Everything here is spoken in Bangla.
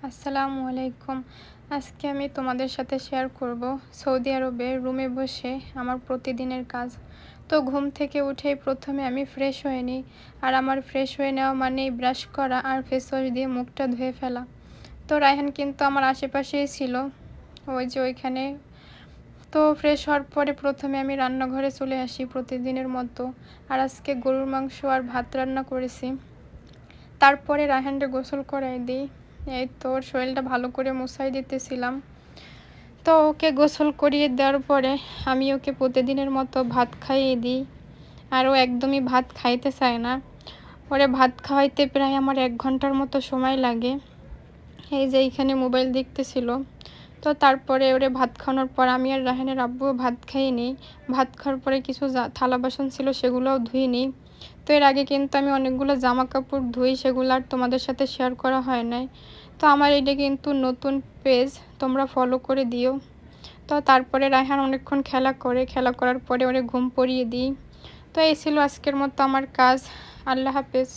আসসালামু আলাইকুম। আজকে আমি তোমাদের সাথে শেয়ার করব সৌদি আরবে রুমে বসে আমার প্রতিদিনের কাজ। তো ঘুম থেকে উঠেই প্রথমে আমি ফ্রেশ হয়ে নিই। আর আমার ফ্রেশ হয়ে নেওয়া মানেই ব্রাশ করা আর ফেস ওয়াশ দিয়ে মুখটা ধুয়ে ফেলা। তো রায়হান কিন্তু আমার আশেপাশেই ছিল, ওই যে ওইখানে। তো ফ্রেশ হওয়ার পরে প্রথমে আমি রান্নাঘরে চলে আসি প্রতিদিনের মতো। আর আজকে গরুর মাংস আর ভাত রান্না করেছি। তারপরে রায়হানকে গোসল করাই দিই। এই তো ওর শরীরটা ভালো করে মুছাই দিতেছিলাম। তো ওকে গোসল করিয়ে দেওয়ার পরে আমি ওকে প্রতিদিনের মতো ভাত খাইয়ে দিই। আর ও একদমই ভাত খাইতে চায় না। ওরে ভাত খাওয়াইতে প্রায় আমার 1 ঘন্টার মতো সময় লাগে। এই যে এইখানে মোবাইল দেখতেছিল। তো তারপরে ওরে ভাত খাওয়ানোর পর আমি আর রায়হানের আব্বুও ভাত খেয়ে নিই। ভাত খাওয়ার পরে কিছু থালা বাসন ছিল, সেগুলোও ধুয়ে নিই। তো এর আগে কিন্তু আমি অনেকগুলো জামা কাপড় ধুই, সেগুলো আর তোমাদের সাথে শেয়ার করা হয় নাই। তো আমার এটা কিন্তু নতুন পেজ, তোমরা ফলো করে দিও। তো তারপরে রায়হান অনেকক্ষণ খেলা করার পরে ওরে ঘুম পড়িয়ে দিই। তো এই ছিল আজকের মতো আমার কাজ। আল্লাহ হাফেজ।